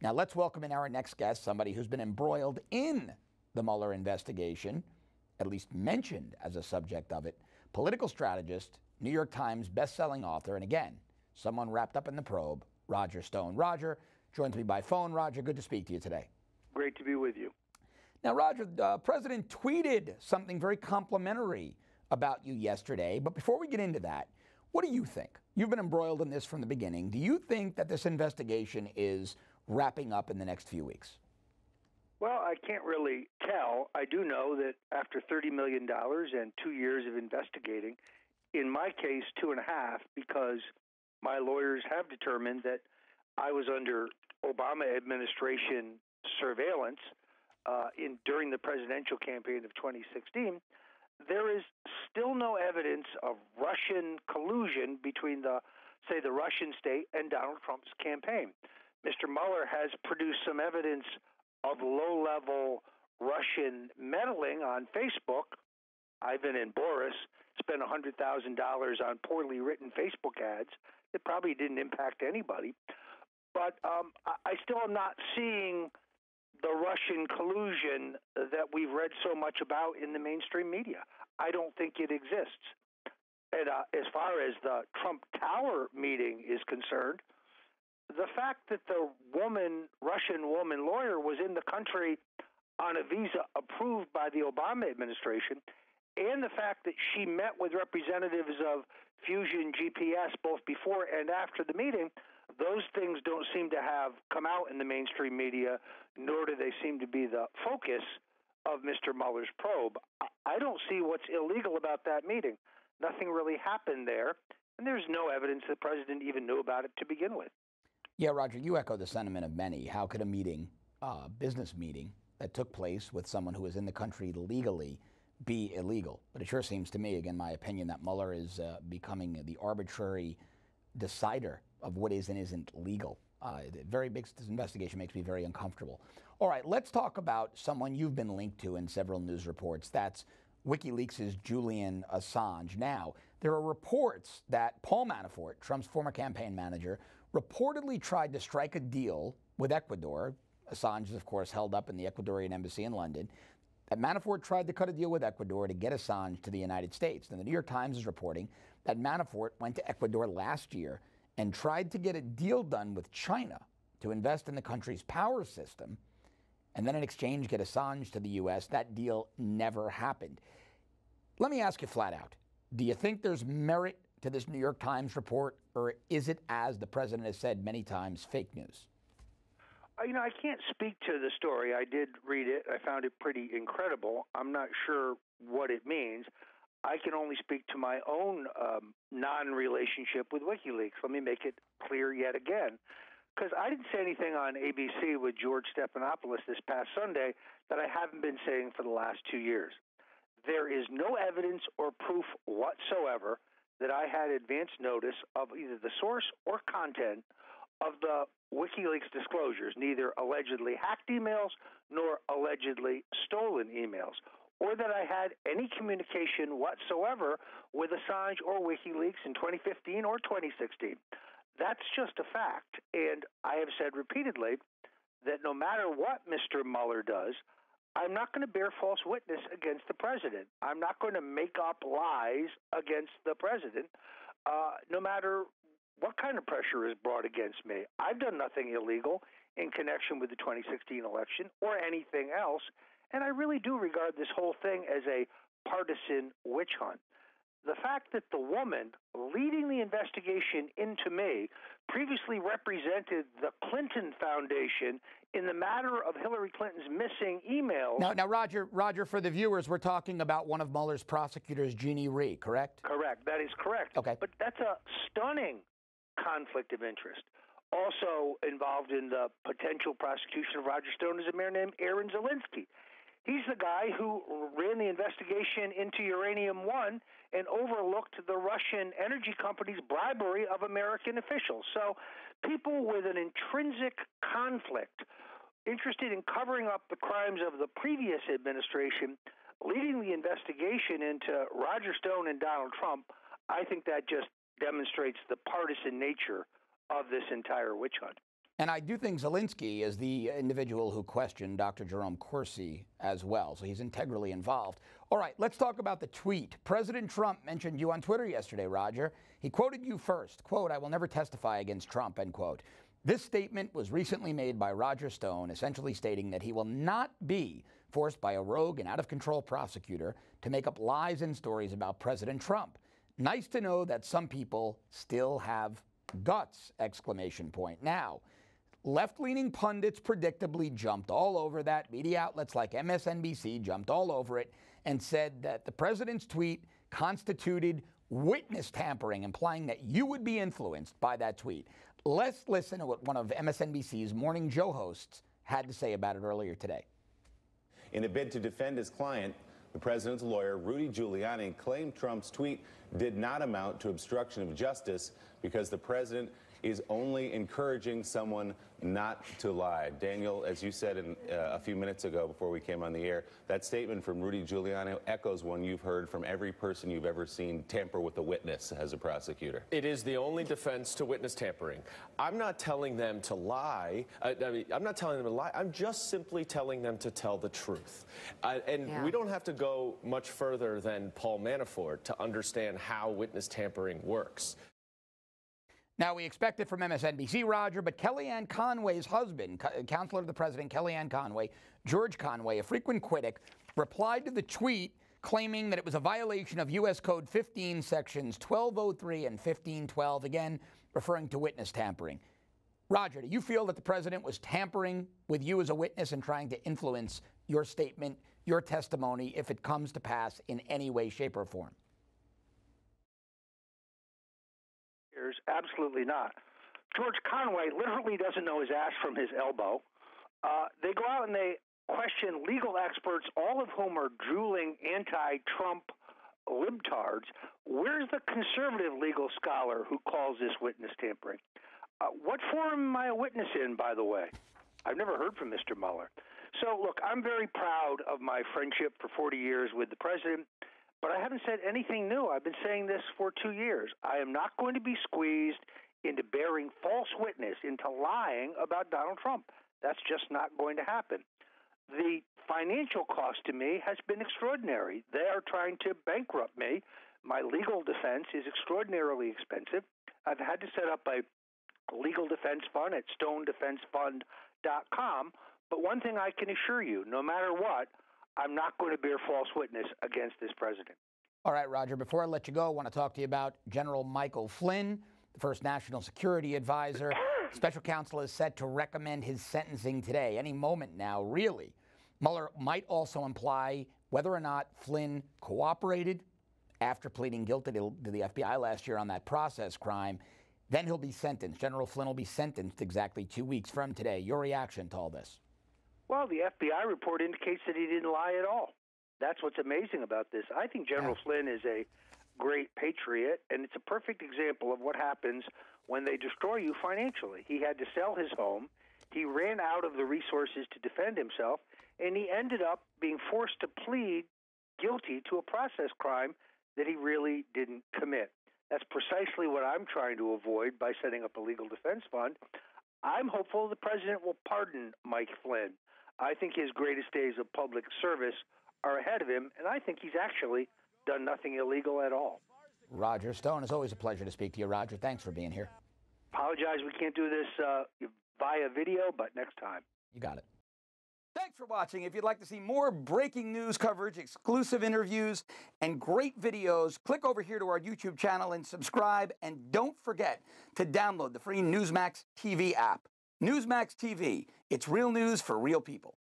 Now, let's welcome in our next guest, somebody who's been embroiled in the Mueller investigation, at least mentioned as a subject of it, political strategist, New York Times best-selling author, and again, someone wrapped up in the probe, Roger Stone. Roger joins me by phone. Roger, good to speak to you today. Great to be with you. Now, Roger, the president tweeted something very complimentary about you yesterday, but before we get into that, what do you think? You've been embroiled in this from the beginning. Do you think that this investigation is wrapping up in the next few weeks? Well, I can't really tell. I do know that after $30 million and 2 years of investigating, in my case, 2.5, because my lawyers have determined that I was under Obama administration surveillance during the presidential campaign of 2016, there is still no evidence of Russian collusion between the Russian state and Donald Trump's campaign. Mr. Mueller has produced some evidence of low-level Russian meddling on Facebook. Ivan and Boris spent $100,000 on poorly written Facebook ads that probably didn't impact anybody. But I still am not seeing the Russian collusion that we've read so much about in the mainstream media. I don't think it exists. And as far as the Trump Tower meeting is concerned, the fact that the Russian woman lawyer was in the country on a visa approved by the Obama administration, and the fact that she met with representatives of Fusion GPS both before and after the meeting, those things don't seem to have come out in the mainstream media, nor do they seem to be the focus of Mr. Mueller's probe. I don't see what's illegal about that meeting. Nothing really happened there, and there's no evidence the president even knew about it to begin with. Yeah, Roger, you echo the sentiment of many. How could a meeting, business meeting, that took place with someone who was in the country legally be illegal? But it sure seems to me, again, my opinion, that Mueller is becoming the arbitrary decider of what is and isn't legal. This investigation makes me very uncomfortable. All right, let's talk about someone you've been linked to in several news reports. That's Wikileaks' Julian Assange. Now, there are reports that Paul Manafort, Trump's former campaign manager, reportedly tried to strike a deal with Ecuador. Assange is, of course, held up in the Ecuadorian embassy in London. That Manafort tried to cut a deal with Ecuador to get Assange to the United States. And the New York Times is reporting that Manafort went to Ecuador last year and tried to get a deal done with China to invest in the country's power system, and then in exchange get Assange to the U.S. That deal never happened. Let me ask you flat out, do you think there's merit to this New York Times report, or is it, as the president has said many times, fake news? I can't speak to the story. I did read it. I found it pretty incredible. I'm not sure what it means. I can only speak to my own non-relationship with WikiLeaks. Let me make it clear yet again, because I didn't say anything on ABC with George Stephanopoulos this past Sunday that I haven't been saying for the last 2 years. There is no evidence or proof whatsoever that I had advance notice of either the source or content of the WikiLeaks disclosures, neither allegedly hacked emails nor allegedly stolen emails, or that I had any communication whatsoever with Assange or WikiLeaks in 2015 or 2016. That's just a fact, and I have said repeatedly that no matter what Mr. Mueller does, I'm not going to bear false witness against the president. I'm not going to make up lies against the president, no matter what kind of pressure is brought against me. I've done nothing illegal in connection with the 2016 election or anything else, and I really do regard this whole thing as a partisan witch hunt. The fact that the woman leading the investigation into me previously represented the Clinton Foundation in the matter of Hillary Clinton's missing emails. Now, Roger, for the viewers, we're talking about one of Mueller's prosecutors, Jeannie Rhee, correct? Correct. That is correct. Okay. But that's a stunning conflict of interest. Also involved in the potential prosecution of Roger Stone is a man named Aaron Zelinsky. He's the guy who ran the investigation into Uranium One and overlooked the Russian energy company's bribery of American officials. So people with an intrinsic conflict, interested in covering up the crimes of the previous administration, leading the investigation into Roger Stone and Donald Trump, I think that just demonstrates the partisan nature of this entire witch hunt. And I do think Zelensky is the individual who questioned Dr. Jerome Corsi as well, so he's integrally involved. All right, let's talk about the tweet. President Trump mentioned you on Twitter yesterday, Roger. He quoted you first, quote, "I will never testify against Trump," end quote. This statement was recently made by Roger Stone, essentially stating that he will not be forced by a rogue and out-of-control prosecutor to make up lies and stories about President Trump. Nice to know that some people still have guts, exclamation point. Now, left-leaning pundits predictably jumped all over that. Media outlets like MSNBC jumped all over it and said that the president's tweet constituted witness tampering, implying that you would be influenced by that tweet. Let's listen to what one of MSNBC's Morning Joe hosts had to say about it earlier today. In a bid to defend his client, the president's lawyer, Rudy Giuliani, claimed Trump's tweet did not amount to obstruction of justice because the president is only encouraging someone not to lie. Daniel, as you said a few minutes ago before we came on the air, that statement from Rudy Giuliani echoes one you've heard from every person you've ever seen tamper with a witness as a prosecutor. It is the only defense to witness tampering. I'm not telling them to lie. I'm not telling them to lie. I'm just simply telling them to tell the truth. We don't have to go much further than Paul Manafort to understand how witness tampering works. Now, we expect it from MSNBC, Roger, but Kellyanne Conway's husband, counselor to the president, Kellyanne Conway, George Conway, a frequent critic, replied to the tweet claiming that it was a violation of U.S. Code 15 sections 1203 and 1512, again, referring to witness tampering. Roger, do you feel that the president was tampering with you as a witness and trying to influence your statement, your testimony, if it comes to pass in any way, shape, or form? Absolutely not. George Conway literally doesn't know his ass from his elbow. They go out and they question legal experts, all of whom are drooling anti-Trump libtards. Where's the conservative legal scholar who calls this witness tampering? What forum am I a witness in, by the way? I've never heard from Mr. Mueller. So, look, I'm very proud of my friendship for 40 years with the president. But I haven't said anything new. I've been saying this for 2 years. I am not going to be squeezed into bearing false witness, into lying about Donald Trump. That's just not going to happen. The financial cost to me has been extraordinary. They are trying to bankrupt me. My legal defense is extraordinarily expensive. I've had to set up a legal defense fund at stonedefensefund.com. But one thing I can assure you, no matter what, I'm not going to bear false witness against this president. All right, Roger, before I let you go, I want to talk to you about General Michael Flynn, the first national security advisor. Special counsel is set to recommend his sentencing today, any moment now, really. Mueller might also imply whether or not Flynn cooperated after pleading guilty to the FBI last year on that process crime. Then he'll be sentenced. General Flynn will be sentenced exactly 2 weeks from today. Your reaction to all this? Well, the FBI report indicates that he didn't lie at all. That's what's amazing about this. I think General Flynn is a great patriot, and it's a perfect example of what happens when they destroy you financially. He had to sell his home. He ran out of the resources to defend himself, and he ended up being forced to plead guilty to a process crime that he really didn't commit. That's precisely what I'm trying to avoid by setting up a legal defense fund. I'm hopeful the president will pardon Mike Flynn. I think his greatest days of public service are ahead of him, and I think he's actually done nothing illegal at all. Roger Stone, it's always a pleasure to speak to you, Roger. Thanks for being here. Apologize we can't do this via video, but next time. You got it. Thanks for watching. If you'd like to see more breaking news coverage, exclusive interviews, and great videos, click over here to our YouTube channel and subscribe. And don't forget to download the free Newsmax TV app. Newsmax TV, it's real news for real people.